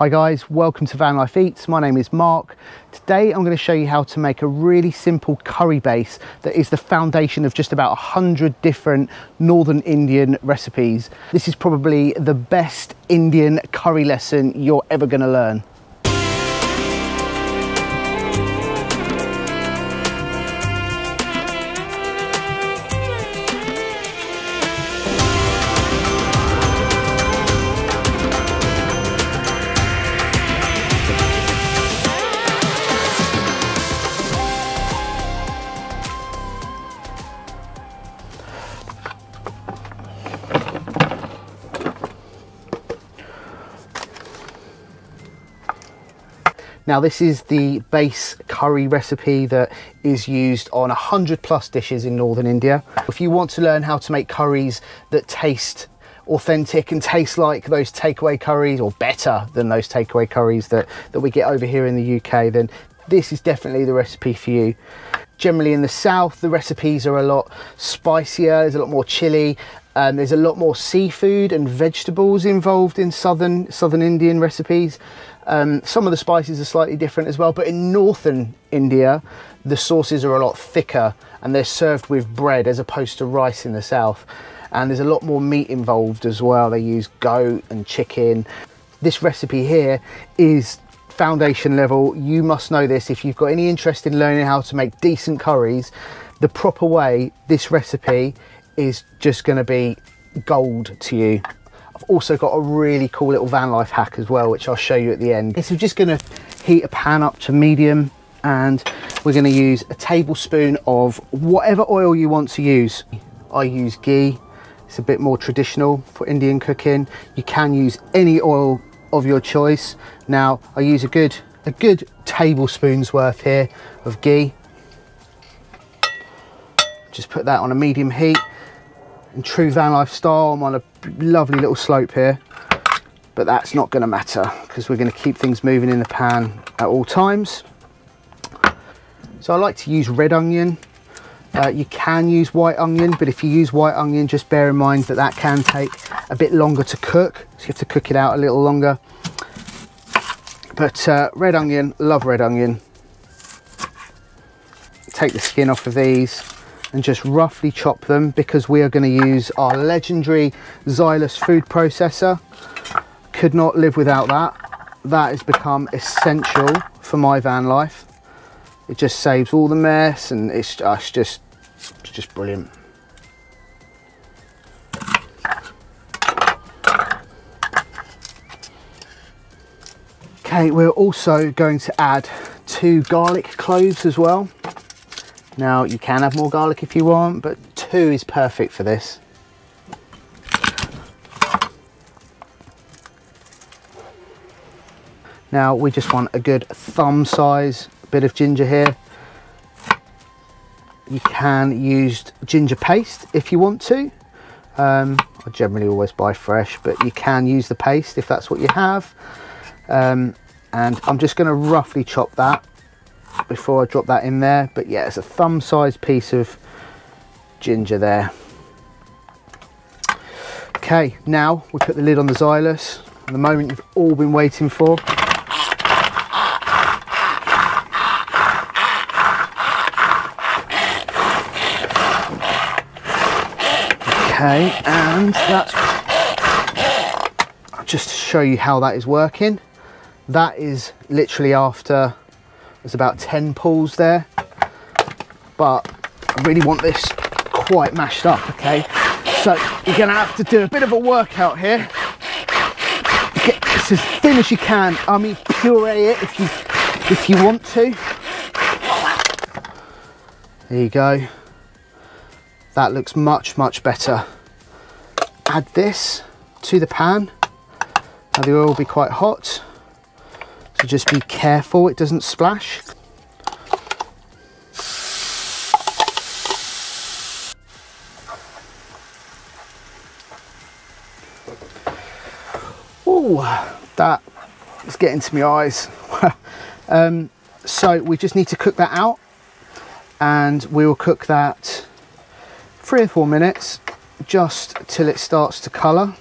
Hi guys, welcome to Vanlife Eats. My name is Mark. Today I'm going to show you how to make a really simple curry base that is the foundation of just about 100 different Northern Indian recipes. This is probably the best Indian curry lesson you're ever going to learn. Now this is the base curry recipe that is used on 100 plus dishes in Northern India. If you want to learn how to make curries that taste authentic and taste like those takeaway curries, or better than those takeaway curries that we get over here in the UK, then this is definitely the recipe for you. Generally in the south, the recipes are a lot spicier, there's a lot more chili, there's a lot more seafood and vegetables involved in southern Indian recipes. Some of the spices are slightly different as well, but in northern India, the sauces are a lot thicker and they're served with bread as opposed to rice in the south. And there's a lot more meat involved as well. They use goat and chicken. This recipe here is foundation level. You must know this. If you've got any interest in learning how to make decent curries, the proper way, this recipe is just going to be gold to you. I've also got a really cool little van life hack as well, which I'll show you at the end. So we're just going to heat a pan up to medium, and we're going to use a tablespoon of whatever oil you want to use. I use ghee. It's a bit more traditional for Indian cooking. You can use any oil of your choice. Now I use a good tablespoon's worth here of ghee. Just put that on a medium heat. In true van life style, I'm on a lovely little slope here, but that's not going to matter because we're going to keep things moving in the pan at all times. So I like to use red onion. You can use white onion, but if you use white onion, just bear in mind that that can take a bit longer to cook, so you have to cook it out a little longer. But red onion, love red onion. Take the skin off of these and just roughly chop them, because we are going to use our legendary Xylus food processor. Could not live without that. That has become essential for my van life. It just saves all the mess, and it's just brilliant. Okay, we're also going to add 2 garlic cloves as well. Now you can have more garlic if you want, but 2 is perfect for this. Now we just want a good thumb size bit of ginger here. You can use ginger paste if you want to. I generally always buy fresh, but you can use the paste if that's what you have. And I'm just going to roughly chop that before I drop that in there, but yeah, it's a thumb-sized piece of ginger there. Okay, now we put the lid on the Xylus, the moment you've all been waiting for. Okay, and that's just to show you how that is working. That is literally after there's about 10 pulls there, but I really want this quite mashed up. Okay, so you're gonna have to do a bit of a workout here. Get this as thin as you can. I mean, puree it if you want to. There you go. That looks much better. Add this to the pan. Now the oil will be quite hot, so just be careful it doesn't splash. Oh, that is getting to my eyes. So we just need to cook that out, and we will cook that 3 or 4 minutes just till it starts to colour.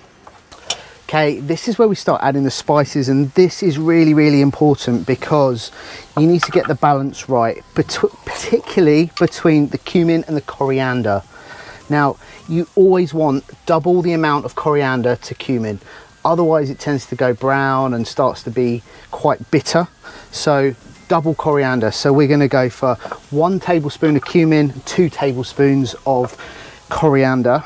Okay, this is where we start adding the spices, and this is really, really important because you need to get the balance right, particularly between the cumin and the coriander. Now, you always want double the amount of coriander to cumin, otherwise it tends to go brown and starts to be quite bitter. So double coriander. So we're going to go for 1 tablespoon of cumin, 2 tablespoons of coriander.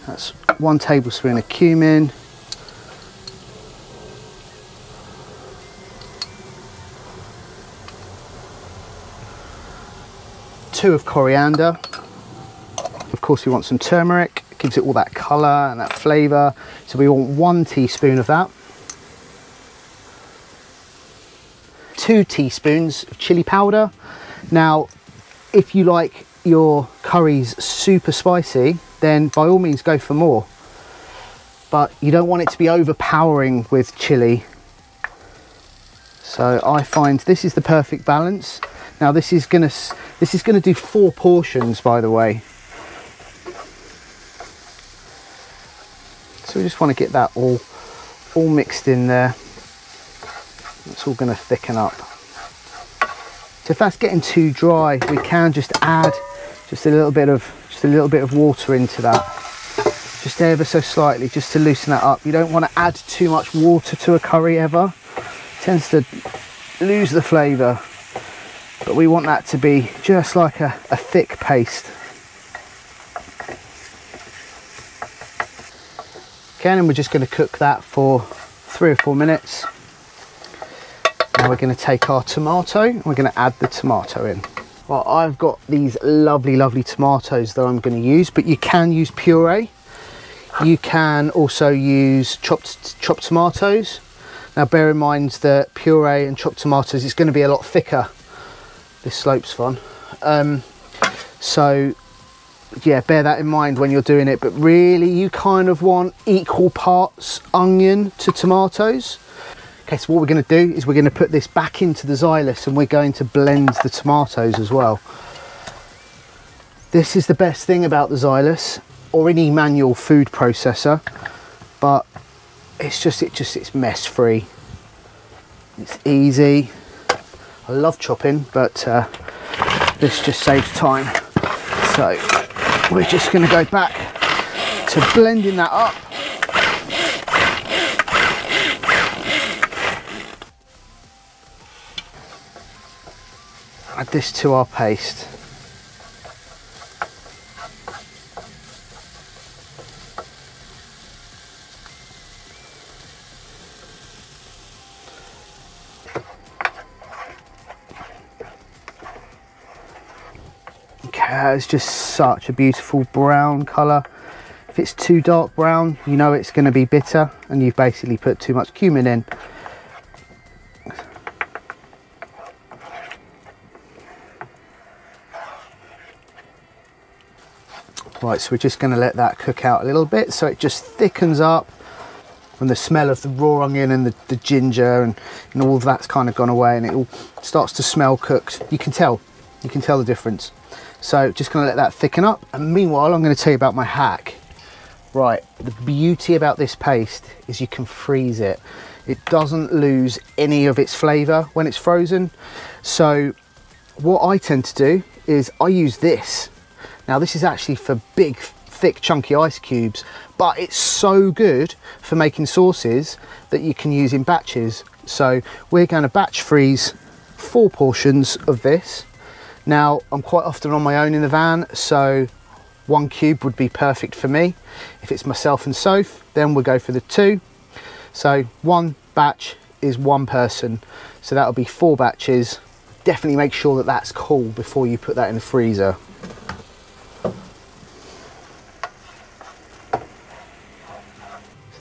That's 1 tablespoon of cumin, 2 of coriander. Of course we want some turmeric, it gives it all that colour and that flavour, so we want 1 teaspoon of that. 2 teaspoons of chilli powder. Now if you like your curries super spicy, then by all means go for more, but you don't want it to be overpowering with chili. So I find this is the perfect balance. Now this is gonna do 4 portions, by the way. So we just want to get that all mixed in there. It's all going to thicken up. So if that's getting too dry, we can just add just a little bit of water into that, just ever so slightly, just to loosen that up. You don't want to add too much water to a curry ever. It tends to lose the flavour, but we want that to be just like a thick paste. Okay, and we're just going to cook that for 3 or 4 minutes. Now we're going to take our tomato and we're going to add the tomato in. Well, I've got these lovely tomatoes that I'm going to use, but you can use puree. You can also use chopped tomatoes. Now bear in mind that puree and chopped tomatoes is going to be a lot thicker. This slope's fun. So yeah, bear that in mind when you're doing it, but really you kind of want equal parts onion to tomatoes. Okay, so what we're going to do is we're going to put this back into the xylus and we're going to blend the tomatoes as well. This is the best thing about the xylus or any manual food processor, but it's mess free. It's easy. I love chopping, but this just saves time. So we're just going to go back to blending that up. Add this to our paste. Okay, it's just such a beautiful brown colour. If it's too dark brown, you know it's going to be bitter and you've basically put too much cumin in. Right, so we're just going to let that cook out a little bit so it just thickens up, and the smell of the raw onion and the ginger and all of that's kind of gone away, and it all starts to smell cooked. You can tell the difference. So just going to let that thicken up, and meanwhile I'm going to tell you about my hack. Right, the beauty about this paste is you can freeze it. It doesn't lose any of its flavour when it's frozen. So what I tend to do is I use this. Now this is actually for big, thick, chunky ice cubes, but it's so good for making sauces that you can use in batches. So we're going to batch freeze 4 portions of this. Now I'm quite often on my own in the van, so 1 cube would be perfect for me. If it's myself and Soph, then we'll go for the 2. So 1 batch is 1 person, so that'll be 4 batches. Definitely make sure that that's cool before you put that in the freezer.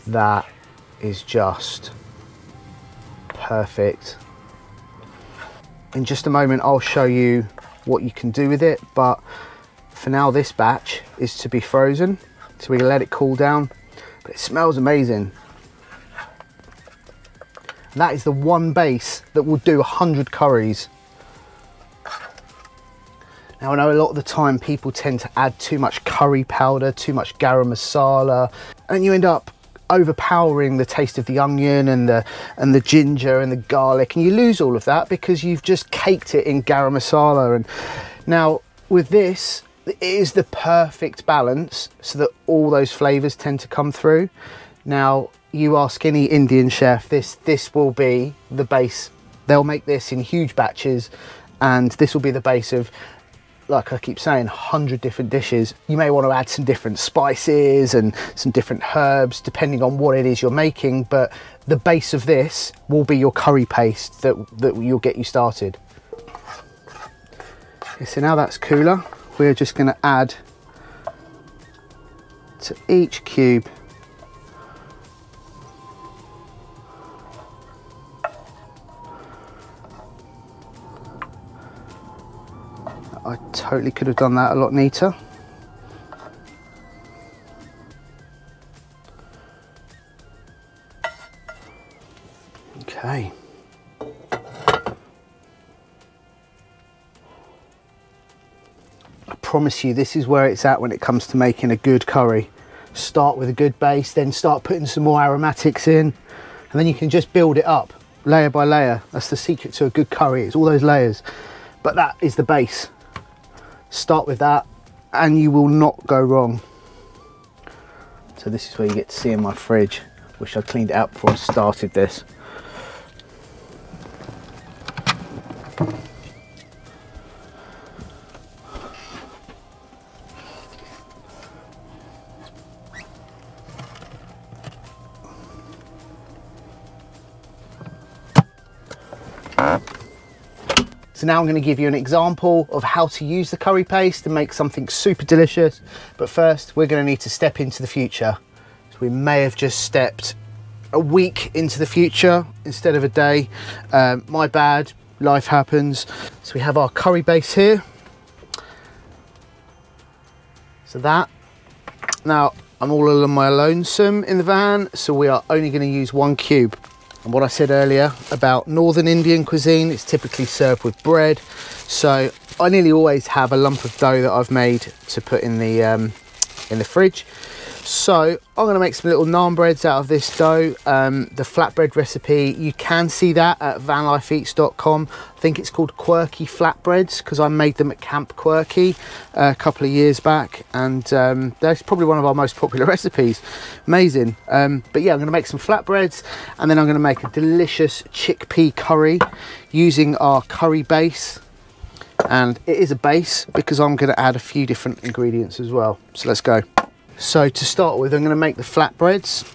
That is just perfect. In just a moment I'll show you what you can do with it, but for now this batch is to be frozen, so we let it cool down. But it smells amazing. And that is the one base that will do 100 curries. Now I know a lot of the time people tend to add too much curry powder, too much garam masala, and you end up overpowering the taste of the onion and the ginger and the garlic, and you lose all of that because you've just caked it in garam masala. And now with this, it is the perfect balance so that all those flavors tend to come through. Now you ask any Indian chef, this will be the base. They'll make this in huge batches, and this will be the base of, like I keep saying, 100 different dishes. You may want to add some different spices and some different herbs depending on what it is you're making, but the base of this will be your curry paste that will get you started. Okay, so now that's cooler, we're just going to add to each cube I totally could have done that a lot neater. Okay. I promise you, this is where it's at when it comes to making a good curry. Start with a good base, then start putting some more aromatics in, and then you can just build it up layer by layer. That's the secret to a good curry, it's all those layers. But that is the base. Start with that and you will not go wrong. So this is where you get to see in my fridge. Wish I cleaned it out before I started this. So now I'm going to give you an example of how to use the curry paste to make something super delicious. But first, we're going to need to step into the future. So we may have just stepped a week into the future instead of a day. My bad, life happens. So we have our curry base here. So that. Now, I'm all on my lonesome in the van, so we are only going to use 1 cube. And what I said earlier about Northern Indian cuisine, it's typically served with bread. So I nearly always have a lump of dough that I've made to put in the fridge. So I'm going to make some little naan breads out of this dough. The flatbread recipe, you can see that at vanlifeeats.com. I think it's called Quirky Flatbreads because I made them at Camp Quirky a couple of years back, and that's probably one of our most popular recipes. Amazing. But yeah, I'm going to make some flatbreads, and then I'm going to make a delicious chickpea curry using our curry base. And it is a base because I'm going to add a few different ingredients as well. So let's go. So to start with, I'm going to make the flatbreads.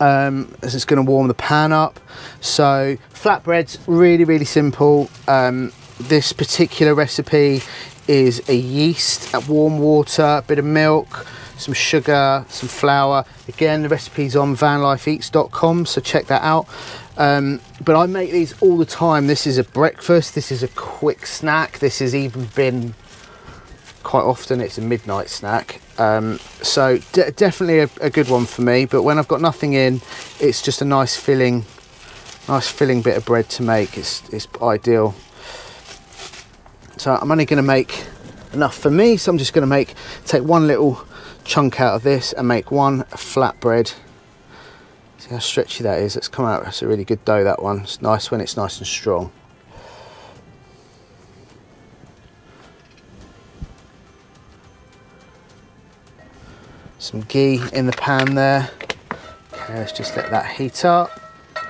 As it's going to warm the pan up. So flatbreads, really simple. This particular recipe is a yeast, warm water, a bit of milk, some sugar, some flour. Again, the recipe's on vanlifeeats.com, so check that out. But I make these all the time. This is a breakfast, this is a quick snack, this has even been, quite often it's a midnight snack. So definitely a good one for me, but when I've got nothing in, it's just a nice filling bit of bread to make. It's ideal. So I'm only going to make enough for me, so I'm just going to take one little chunk out of this and make one flatbread. See how stretchy that is? It's come out, it's a really good dough, that one. It's nice when it's nice and strong. Some ghee in the pan there. Okay, let's just let that heat up.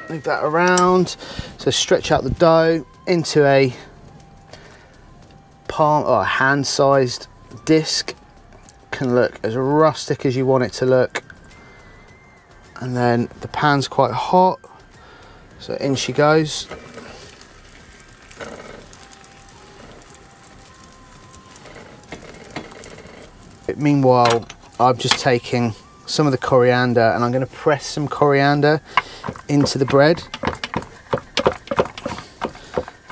Move that around. So stretch out the dough into a palm or hand-sized disc. Can look as rustic as you want it to look. And then the pan's quite hot, so in she goes. Meanwhile, I'm just taking some of the coriander and I'm going to press some coriander into the bread.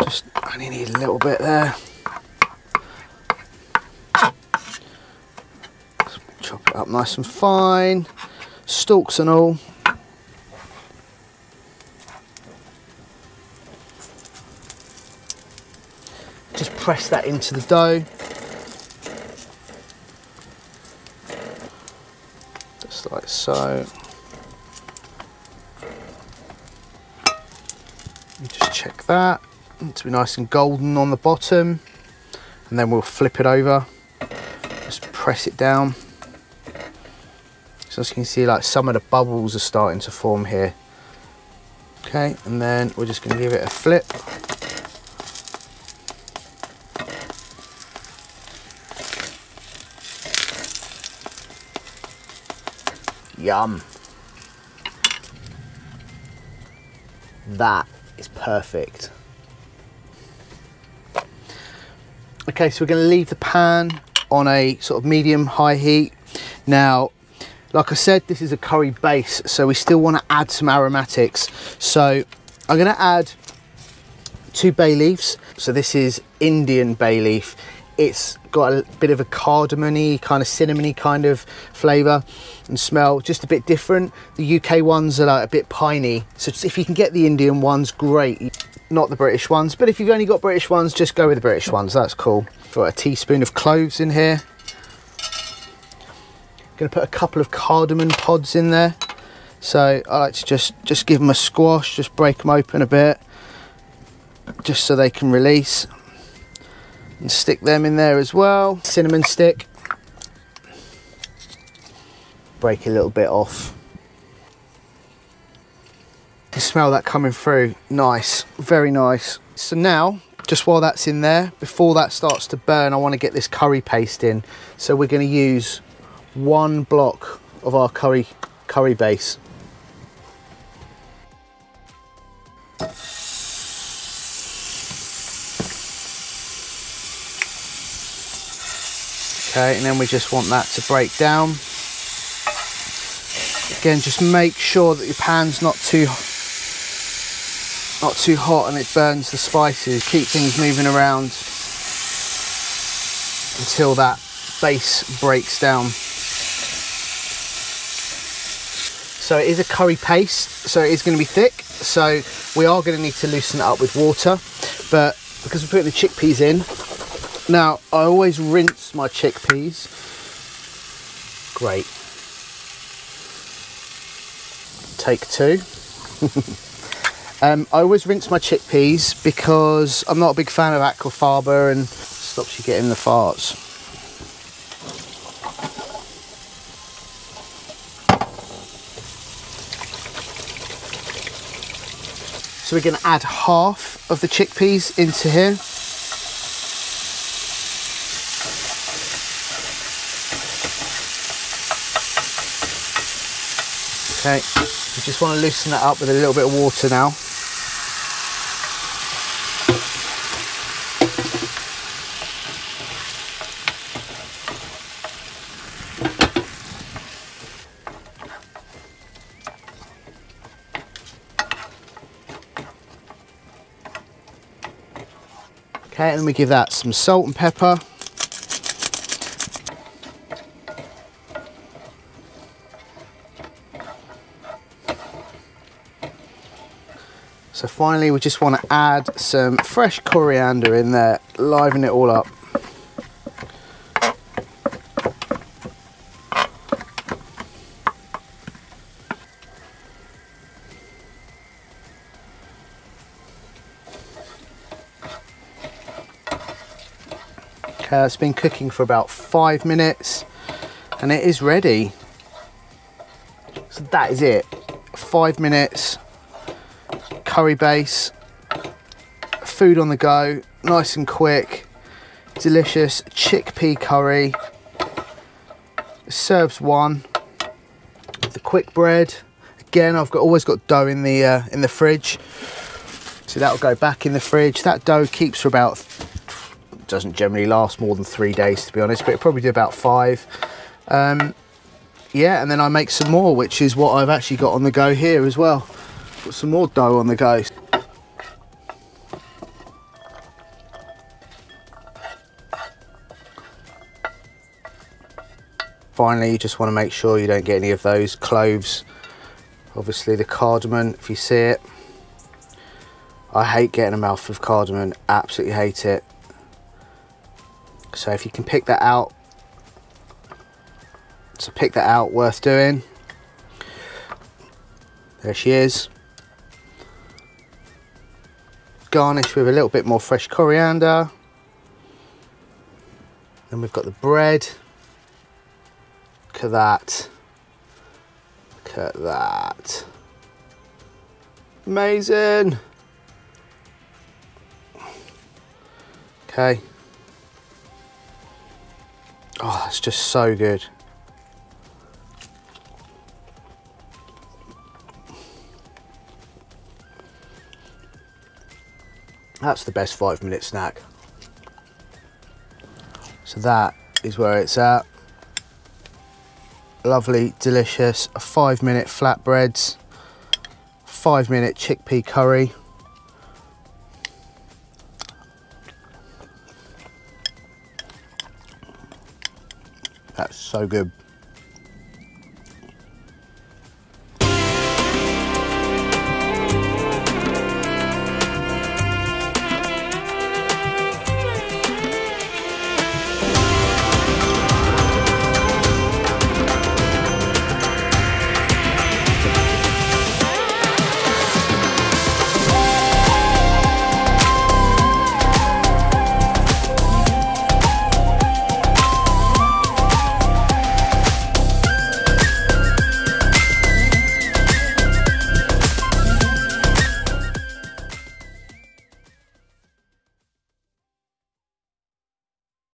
Just only need a little bit there. Chop it up nice and fine, stalks and all. Just press that into the dough. Just like so. You just check that to be nice and golden on the bottom, and then we'll flip it over. Just press it down. So as you can see, like some of the bubbles are starting to form here. Okay, and then we're just going to give it a flip. Yum. That is perfect. Okay, so we're going to leave the pan on a sort of medium high heat. Now, like I said, this is a curry base, so we still want to add some aromatics. So I'm going to add 2 bay leaves. So this is Indian bay leaf. It's got a bit of a cardamom-y, kind of cinnamony kind of flavour and smell, just a bit different. The UK ones are like a bit piney, so if you can get the Indian ones, great. Not the British ones, but if you've only got British ones, just go with the British ones, that's cool. Got a teaspoon of cloves in here. Gonna put a couple of cardamom pods in there. So I like to just give them a squash, just break them open a bit, just so they can release. And stick them in there as well. Cinnamon stick. Break a little bit off. You smell that coming through. Nice, very nice. So now, just while that's in there, before that starts to burn, I want to get this curry paste in. So we're going to use 1 block of our curry base. Okay, and then we just want that to break down. Again, just make sure that your pan's not too hot and it burns the spices. Keep things moving around until that base breaks down. So it is a curry paste, so it is going to be thick. So we are going to need to loosen it up with water, but because we're putting the chickpeas in, now I always rinse my chickpeas. Great. Take 2. I always rinse my chickpeas because I'm not a big fan of aquafaba and stops you getting the farts. So we're going to add half of the chickpeas into here. Okay, we just want to loosen that up with a little bit of water now. Okay, and then we give that some salt and pepper. So finally, we just want to add some fresh coriander in there, liven it all up. Okay, it's been cooking for about 5 minutes and it is ready. So that is it. 5 minutes. Curry base, food on the go, nice and quick, delicious chickpea curry. It serves 1 with the quick bread. Again, I've always got dough in the fridge, so that'll go back in the fridge. That dough keeps for about, doesn't generally last more than 3 days to be honest, but it'll probably do about 5. Yeah, and then I make some more, which is what I've actually got on the go here as well. Got some more dough on the go. Finally, you just want to make sure you don't get any of those cloves. Obviously the cardamom, if you see it. I hate getting a mouthful of cardamom, absolutely hate it. So if you can pick that out, worth doing. There she is. Garnish with a little bit more fresh coriander. Then we've got the bread. Look at that. Look at that. Amazing. Okay. Oh, that's just so good. That's the best 5-minute snack. So that is where it's at. Lovely, delicious 5-minute flatbreads, 5-minute chickpea curry. That's so good.